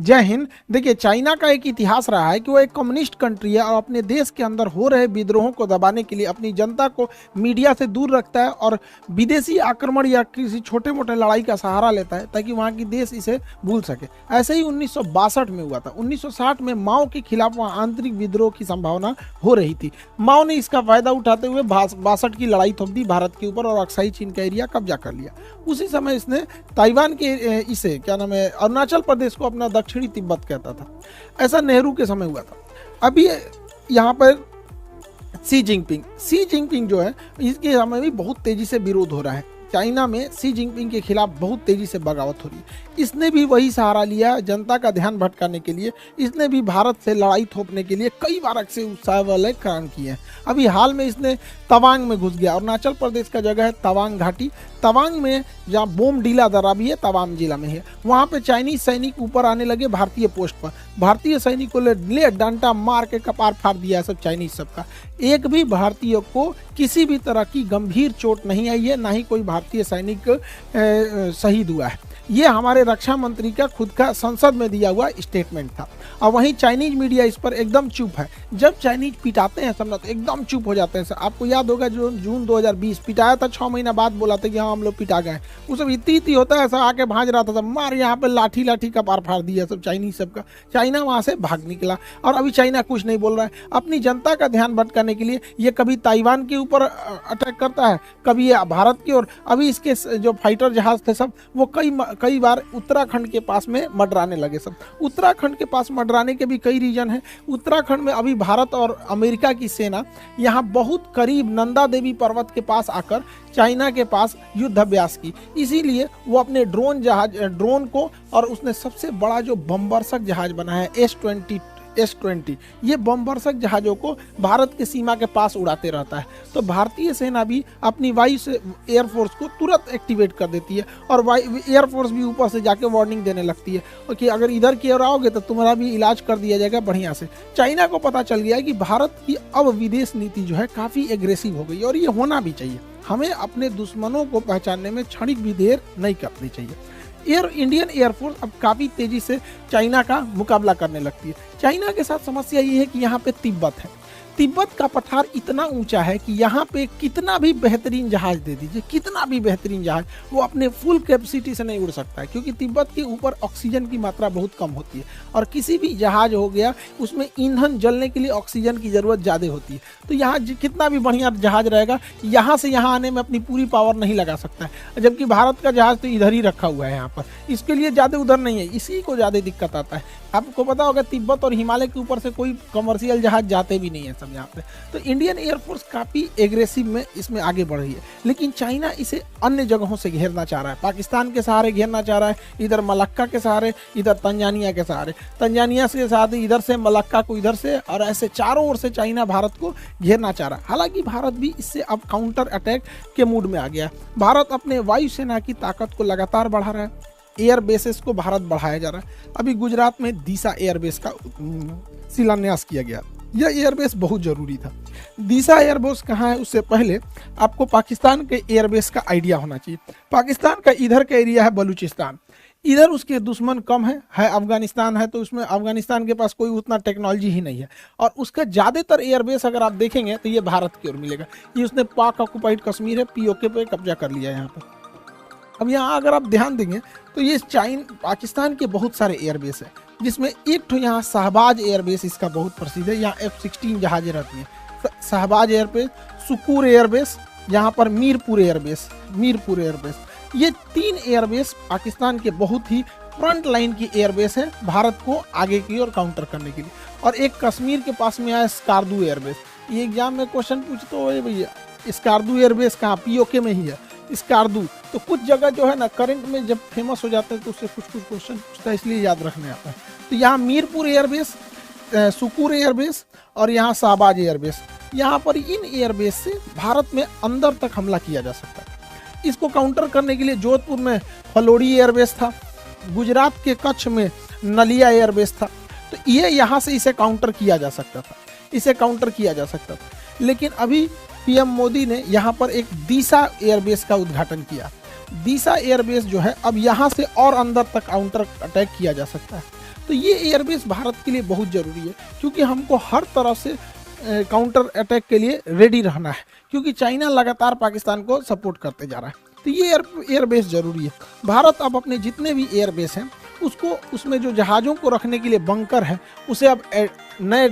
जय हिंद। देखिए, चाइना का एक इतिहास रहा है कि वो एक कम्युनिस्ट कंट्री है और अपने देश के अंदर हो रहे विद्रोहों को दबाने के लिए अपनी जनता को मीडिया से दूर रखता है और विदेशी आक्रमण या किसी छोटे मोटे लड़ाई का सहारा लेता है ताकि वहाँ की देश इसे भूल सके। ऐसे ही 1962 में हुआ था। 1960 में माओ के खिलाफ वहाँ आंतरिक विद्रोह की संभावना हो रही थी। माओ ने इसका फायदा उठाते हुए 62 की लड़ाई थोप दी भारत के ऊपर और अक्साई चीन का एरिया कब्जा कर लिया। उसी समय इसने ताइवान के इसे क्या नाम है, अरुणाचल प्रदेश को अपना दक्षिणी तिब्बत कहता था। ऐसा नेहरू के समय हुआ था। अभी यहाँ पर सी जिनपिंग जो है, इसके समय भी बहुत तेजी से विरोध हो रहा है। चाइना में सी जिनपिंग के खिलाफ बहुत तेजी से बगावत हो रही है। इसने भी वही सहारा लिया जनता का ध्यान भटकाने के लिए। इसने भी भारत से लड़ाई थोपने के लिए कई बार अक्सर उत्साह वाले काम किए हैं। अभी हाल में इसने तवांग में घुस गया। अरुणाचल प्रदेश का जगह है तवांग घाटी। तवांग में जहाँ बोमडीला दर्रा भी है, तवांग जिला में है, वहाँ पे चाइनीज सैनिक ऊपर आने लगे भारतीय पोस्ट पर। भारतीय सैनिकों ने ले डंडा मार के कपार फाड़ दिया सब चाइनीज सबका। एक भी भारतीय को किसी भी तरह की गंभीर चोट नहीं आई है, ना ही कोई भारतीय सैनिक शहीद हुआ है। ये हमारे रक्षा मंत्री का खुद का संसद में दिया हुआ स्टेटमेंट था। और वहीं चाइनीज मीडिया इस पर एकदम चुप है। जब चाइनीज पिटाते हैं समझा तो एकदम चुप हो जाते हैं। सर आपको याद होगा जो जून 2020 पिटाया था, 6 महीना बाद बोला था कि हाँ हम लोग पिटा गए। वो सब इतनी होता है, ऐसा आके भाज रहा था, सब मार यहाँ पे लाठी का पार फाड़ दिया सब चाइनीज सबका। चाइना वहाँ से भाग निकला और अभी चाइना कुछ नहीं बोल रहा है। अपनी जनता का ध्यान भटकाने के लिए ये कभी ताइवान के ऊपर अटैक करता है, कभी ये भारत की ओर। अभी इसके जो फाइटर जहाज थे सब वो कई बार उत्तराखंड के पास में मडराने लगे। सब उत्तराखंड के पास मडराने के भी कई रीजन हैं। उत्तराखंड में अभी भारत और अमेरिका की सेना यहाँ बहुत करीब नंदा देवी पर्वत के पास आकर चाइना के पास युद्धाभ्यास की। इसीलिए वो अपने ड्रोन को, और उसने सबसे बड़ा जो बमवर्षक जहाज बना है S-20, ये बमवर्षक जहाज़ों को भारत के सीमा के पास उड़ाते रहता है। तो भारतीय सेना भी अपनी वायु से एयरफोर्स को तुरंत एक्टिवेट कर देती है और एयरफोर्स भी ऊपर से जाके वार्निंग देने लगती है कि अगर इधर की ओर आओगे तो तुम्हारा भी इलाज कर दिया जाएगा बढ़िया से। चाइना को पता चल गया है कि भारत की अब विदेश नीति जो है काफ़ी एग्रेसिव हो गई और ये होना भी चाहिए। हमें अपने दुश्मनों को पहचानने में क्षणिक भी देर नहीं करनी चाहिए। इंडियन एयरफोर्स अब काफ़ी तेजी से चाइना का मुकाबला करने लगती है। चाइना के साथ समस्या ये है कि यहाँ पे तिब्बत है। तिब्बत का पठार इतना ऊंचा है कि यहाँ पे कितना भी बेहतरीन जहाज दे दीजिए, कितना भी बेहतरीन जहाज, वो अपने फुल कैपेसिटी से नहीं उड़ सकता है क्योंकि तिब्बत के ऊपर ऑक्सीजन की मात्रा बहुत कम होती है और किसी भी जहाज हो गया उसमें ईंधन जलने के लिए ऑक्सीजन की ज़रूरत ज़्यादा होती है। तो यहाँ कितना भी बढ़िया जहाज रहेगा, यहाँ से यहाँ आने में अपनी पूरी पावर नहीं लगा सकता है। जबकि भारत का जहाज तो इधर ही रखा हुआ है, यहाँ पर इसके लिए ज़्यादा उधर नहीं है, इसी को ज़्यादा दिक्कत आता है। आपको पता होगा तिब्बत और हिमालय के ऊपर से कोई कमर्शियल जहाज जाते भी नहीं है सब यहाँ पे। तो इंडियन एयरफोर्स काफ़ी एग्रेसिव में इसमें आगे बढ़ रही है, लेकिन चाइना इसे अन्य जगहों से घेरना चाह रहा है। पाकिस्तान के सहारे घेरना चाह रहा है, इधर मलक्का के सहारे, इधर तंजानिया के सहारे, तंजानिया के साथ इधर से मलक्का को इधर से, और ऐसे चारों ओर से चाइना भारत को घेरना चाह रहा है। हालांकि भारत भी इससे अब काउंटर अटैक के मूड में आ गया है। भारत अपने वायुसेना की ताकत को लगातार बढ़ा रहा है। एयर बेसेस को भारत बढ़ाया जा रहा है। अभी गुजरात में दीसा एयरबेस का शिलान्यास किया गया। यह एयरबेस बहुत ज़रूरी था। दीसा एयरबेस कहाँ है उससे पहले आपको पाकिस्तान के एयरबेस का आइडिया होना चाहिए। पाकिस्तान का इधर का एरिया है बलूचिस्तान, इधर उसके दुश्मन कम है अफगानिस्तान है, तो उसमें अफगानिस्तान के पास कोई उतना टेक्नोलॉजी ही नहीं है और उसका ज़्यादातर एयरबेस अगर आप देखेंगे तो ये भारत की ओर मिलेगा। ये उसने पाक ऑक्युपाइड कश्मीर है, POK पे कब्जा कर लिया यहाँ पर। अब यहाँ अगर आप ध्यान देंगे तो ये पाकिस्तान के बहुत सारे एयरबेस है, जिसमें एक तो यहाँ शहबाज एयरबेस इसका बहुत प्रसिद्ध है। यहाँ F-16 जहाजें रहती हैं। शहबाज एयरबेस, सुकूर एयरबेस, यहाँ पर मीरपुर एयरबेस, ये 3 एयरबेस पाकिस्तान के बहुत ही फ्रंट लाइन की एयरबेस है भारत को आगे की ओर काउंटर करने के लिए। और एक कश्मीर के पास में आया स्कार्दू एयरबेस। ये एग्जाम में क्वेश्चन पूछते हो भैया स्कार्दू एयरबेस कहाँ, POK में ही है स्कार्दू। तो कुछ जगह जो है ना करंट में जब फेमस हो जाता है तो उससे कुछ क्वेश्चन पूछता है, इसलिए याद रखने आता है। तो यहाँ मीरपुर एयरबेस, सुकूर एयरबेस और यहाँ शहबाज एयरबेस, यहाँ पर इन एयरबेस से भारत में अंदर तक हमला किया जा सकता है। इसको काउंटर करने के लिए जोधपुर में फलोड़ी एयरबेस था, गुजरात के कच्छ में नलिया एयरबेस था। तो ये यहाँ से इसे काउंटर किया जा सकता था, लेकिन अभी PM मोदी ने यहाँ पर एक दीसा एयरबेस का उद्घाटन किया। दीसा एयरबेस जो है अब यहाँ से और अंदर तक काउंटर अटैक किया जा सकता है। तो तो ये एयरबेस भारत के लिए बहुत ज़रूरी है, क्योंकि हमको हर तरह से काउंटर अटैक के लिए रेडी रहना है, क्योंकि चाइना लगातार पाकिस्तान को सपोर्ट करते जा रहा है। तो ये एयरबेस ज़रूरी है। भारत अब अपने जितने भी एयरबेस हैं उसको, उसमें जो जहाज़ों को रखने के लिए बंकर है उसे अब नए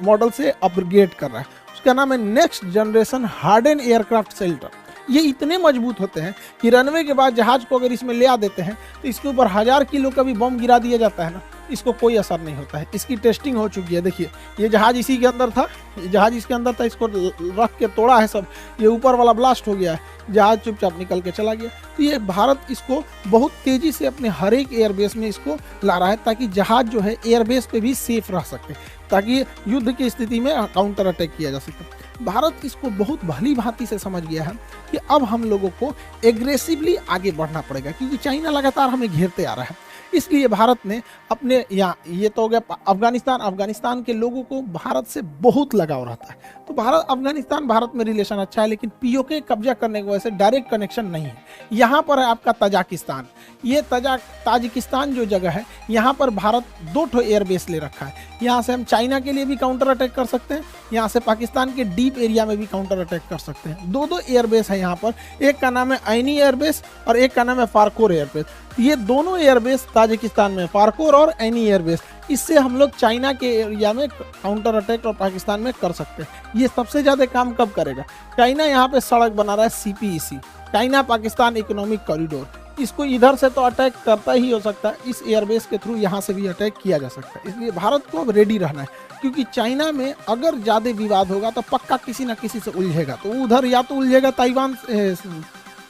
मॉडल से अपग्रेड कर रहा है। उसका नाम है next generation harden aircraft shelter. ये इतने मजबूत होते हैं कि रनवे के बाद जहाज को अगर इसमें ले आ देते हैं तो इसके ऊपर 1000 किलो का भी बम गिरा दिया जाता है ना, इसको कोई असर नहीं होता है। इसकी टेस्टिंग हो चुकी है। देखिए ये जहाज इसी के अंदर था, ये जहाज इसके अंदर था, इसको रख के तोड़ा है सब, ये ऊपर वाला ब्लास्ट हो गया है, जहाज चुपचाप निकल के चला गया। तो ये भारत इसको बहुत तेज़ी से अपने हर एक एयरबेस में इसको ला रहा है, ताकि जहाज जो है एयरबेस पे भी सेफ रह सके, ताकि युद्ध की स्थिति में काउंटर अटैक किया जा सके। भारत इसको बहुत भली भांति से समझ गया है कि अब हम लोगों को एग्रेसिवली आगे बढ़ना पड़ेगा, क्योंकि चाइना लगातार हमें घेरते आ रहा है। इसलिए भारत ने अपने यहाँ, ये तो हो गया अफगानिस्तान के लोगों को भारत से बहुत लगाव रहता है। तो भारत में रिलेशन अच्छा है, लेकिन पीओके कब्जा करने की वजह से डायरेक्ट कनेक्शन नहीं है। यहाँ पर है आपका तजाकिस्तान। ये ताजिकिस्तान जो जगह है, यहाँ पर भारत 2 एयरबेस ले रखा है। यहाँ से हम चाइना के लिए भी काउंटर अटैक कर सकते हैं, यहाँ से पाकिस्तान के डीप एरिया में भी काउंटर अटैक कर सकते हैं। 2 एयरबेस है यहाँ पर, एक का नाम है ऐनी एयरबेस और एक का नाम है फारकोर एयरबेस। ये दोनों एयरबेस ताजिकिस्तान में, फारकोर और ऐनी एयरबेस, इससे हम लोग चाइना के एरिया में काउंटर अटैक और पाकिस्तान में कर सकते हैं। ये सबसे ज़्यादा काम कब करेगा? चाइना यहाँ पे सड़क बना रहा है CPEC, China Pakistan economic corridor. इसको इधर से तो अटैक करता ही हो सकता है, इस एयरबेस के थ्रू यहाँ से भी अटैक किया जा सकता है। इसलिए भारत को अब रेडी रहना है, क्योंकि चाइना में अगर ज़्यादा विवाद होगा तो पक्का किसी ना किसी से उलझेगा। तो उधर या तो उलझेगा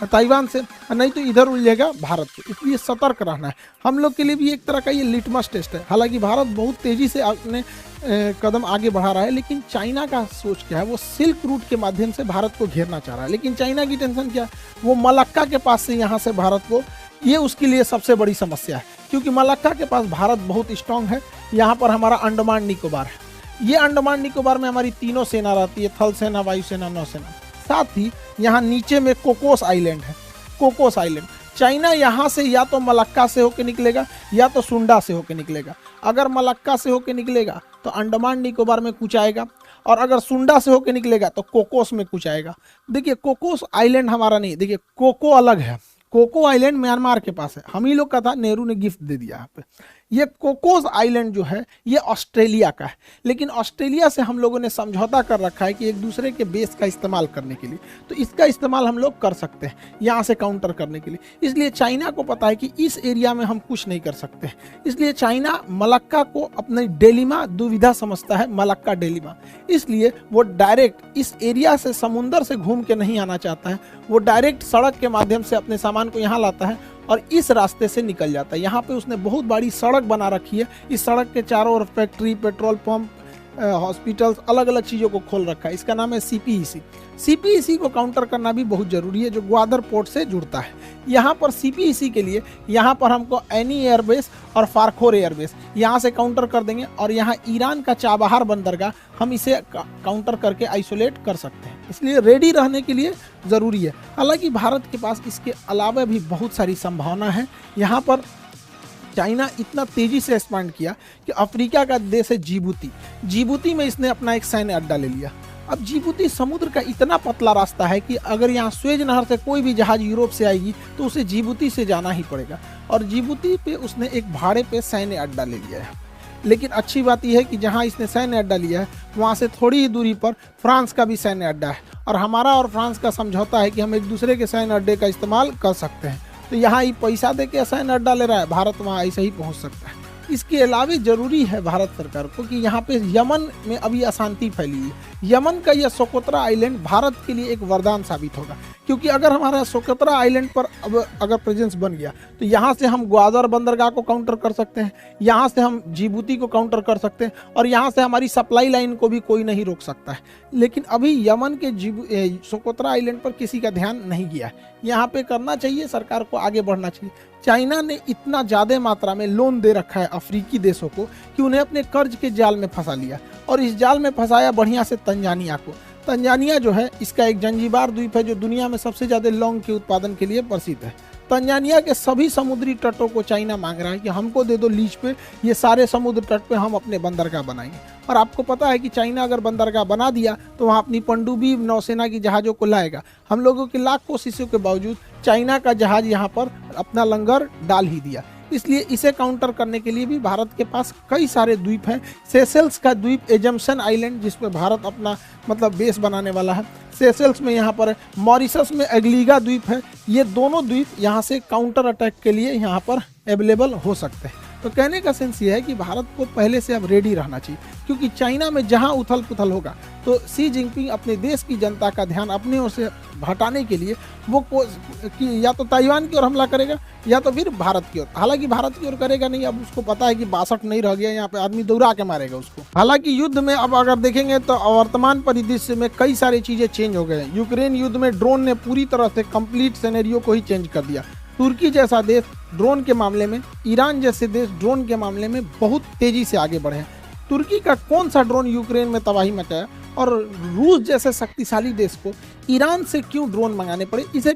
ताइवान से, नहीं तो इधर उलझेगा भारत से। इसलिए सतर्क रहना है। हम लोग के लिए भी एक तरह का ये लिटमस टेस्ट है। हालांकि भारत बहुत तेज़ी से अपने कदम आगे बढ़ा रहा है, लेकिन चाइना का सोच क्या है? वो सिल्क रूट के माध्यम से भारत को घेरना चाह रहा है। लेकिन चाइना की टेंशन क्या है? वो मलक्का के पास से यहाँ से भारत को, ये उसके लिए सबसे बड़ी समस्या है, क्योंकि मलक्का के पास भारत बहुत स्ट्रांग है। यहाँ पर हमारा अंडमान निकोबार है। ये अंडमान निकोबार में हमारी 3 सेना रहती है, थल सेना, वायुसेना, नौसेना। साथ ही यहाँ नीचे में कोकोस आइलैंड है। कोकोस आइलैंड, चाइना यहाँ से या तो मलक्का से होकर निकलेगा या तो सुंडा से होकर निकलेगा। अगर मलक्का से होकर निकलेगा तो अंडमान निकोबार में कुछ आएगा, और अगर सुंडा से होकर निकलेगा तो कोकोस में कुछ आएगा। देखिए कोकोस आइलैंड हमारा नहीं, देखिए कोको अलग है। कोको आइलैंड म्यांमार के पास है, हम ही लोग का था, नेहरू ने गिफ्ट दे दिया यहाँ पे। ये कोकोस आइलैंड जो है ये ऑस्ट्रेलिया का है, लेकिन ऑस्ट्रेलिया से हम लोगों ने समझौता कर रखा है कि एक दूसरे के बेस का इस्तेमाल करने के लिए, तो इसका इस्तेमाल हम लोग कर सकते हैं यहाँ से काउंटर करने के लिए। इसलिए चाइना को पता है कि इस एरिया में हम कुछ नहीं कर सकते, इसलिए चाइना मलक्का को अपने डेलिमा दुविधा समझता है, मलक्का डेलिमा। इसलिए वो डायरेक्ट इस एरिया से समुंदर से घूम के नहीं आना चाहता है, वो डायरेक्ट सड़क के माध्यम से अपने सामान को यहाँ लाता है और इस रास्ते से निकल जाता है। यहाँ पे उसने बहुत बड़ी सड़क बना रखी है। इस सड़क के चारों ओर फैक्ट्री, पेट्रोल पंप, हॉस्पिटल्स, अलग अलग चीज़ों को खोल रखा है। इसका नाम है CPEC। CPEC को काउंटर करना भी बहुत ज़रूरी है, जो ग्वादर पोर्ट से जुड़ता है। यहाँ पर CPEC के लिए यहाँ पर हमको ऐनी एयरबेस और फारखोर एयरबेस यहाँ से काउंटर कर देंगे, और यहाँ ईरान का चाबहार बंदरगाह हम इसे काउंटर करके आइसोलेट कर सकते हैं। इसलिए रेडी रहने के लिए ज़रूरी है। हालांकि भारत के पास इसके अलावा भी बहुत सारी संभावना है। यहाँ पर चाइना इतना तेज़ी से एक्सपांड किया कि अफ्रीका का देश है जिबूती में इसने अपना एक सैन्य अड्डा ले लिया। अब जिबूती समुद्र का इतना पतला रास्ता है कि अगर यहाँ स्वेज नहर से कोई भी जहाज यूरोप से आएगी तो उसे जिबूती से जाना ही पड़ेगा, और जिबूती पे उसने एक भाड़े पे सैन्य अड्डा ले लिया है। लेकिन अच्छी बात यह है कि जहाँ इसने सैन्य अड्डा लिया है वहाँ से थोड़ी ही दूरी पर फ्रांस का भी सैन्य अड्डा है, और हमारा और फ्रांस का समझौता है कि हम एक दूसरे के सैन्य अड्डे का इस्तेमाल कर सकते हैं। तो यहाँ ही पैसा दे के सैन्य अड्डा ले रहा है, भारत वहाँ ऐसे ही पहुँच सकता है। इसके अलावा ज़रूरी है भारत सरकार को कि यहाँ पे यमन में अभी अशांति फैली है। यमन का यह सोकोत्रा आइलैंड भारत के लिए एक वरदान साबित होगा, क्योंकि अगर हमारा सोकोत्रा आइलैंड पर अब अगर प्रेजेंस बन गया तो यहाँ से हम ग्वादर बंदरगाह को काउंटर कर सकते हैं, यहाँ से हम जिबूती को काउंटर कर सकते हैं, और यहाँ से हमारी सप्लाई लाइन को भी कोई नहीं रोक सकता है। लेकिन अभी यमन के सोकोत्रा आइलैंड पर किसी का ध्यान नहीं गया है। यहाँ पे करना चाहिए, सरकार को आगे बढ़ना चाहिए। चाइना ने इतना ज़्यादा मात्रा में लोन दे रखा है अफ्रीकी देशों को कि उन्हें अपने कर्ज के जाल में फंसा लिया, और इस जाल में फंसाया बढ़िया से तंजानिया को। तंजानिया जो है इसका एक जंजीबार द्वीप है जो दुनिया में सबसे ज़्यादा लौंग के उत्पादन के लिए प्रसिद्ध है। तंजानिया के सभी समुद्री तटों को चाइना मांग रहा है कि हमको दे दो लीज पे, ये सारे समुद्र तट पे हम अपने बंदरगाह बनाएंगे। और आपको पता है कि चाइना अगर बंदरगाह बना दिया तो वहाँ अपनी पनडुब्बी नौसेना की जहाज़ों को लाएगा। हम लोगों की लाख कोशिशों के बावजूद चाइना का जहाज़ यहाँ पर अपना लंगर डाल ही दिया। इसलिए इसे काउंटर करने के लिए भी भारत के पास कई सारे द्वीप हैं। सेशेल्स का द्वीप एजम्पशन आइलैंड, जिस पे भारत अपना मतलब बेस बनाने वाला है, सेशेल्स में यहाँ पर, मॉरिशस में एग्लीगा द्वीप है। ये दोनों द्वीप यहाँ से काउंटर अटैक के लिए यहाँ पर अवेलेबल हो सकते हैं। तो कहने का सेंस ये है कि भारत को पहले से अब रेडी रहना चाहिए, क्योंकि चाइना में जहां उथल पुथल होगा तो सी जिनपिंग अपने देश की जनता का ध्यान अपने ओर से हटाने के लिए वो कि या तो ताइवान की ओर हमला करेगा या तो फिर भारत की ओर। हालांकि भारत की ओर करेगा नहीं, अब उसको पता है कि 62 नहीं रह गया, यहाँ पे आदमी दौड़ा के मारेगा उसको। हालांकि युद्ध में अब अगर देखेंगे तो वर्तमान परिदृश्य में कई सारी चीजें चेंज हो गए हैं। यूक्रेन युद्ध में ड्रोन ने पूरी तरह से कंप्लीट सिनेरियो को ही चेंज कर दिया। तुर्की जैसा देश ड्रोन के मामले में, ईरान जैसे देश ड्रोन के मामले में बहुत तेजी से आगे बढ़े हैं। तुर्की का कौन सा ड्रोन यूक्रेन में तबाही मचाया और रूस जैसे शक्तिशाली देश को ईरान से क्यों ड्रोन मंगाने पड़े, इसे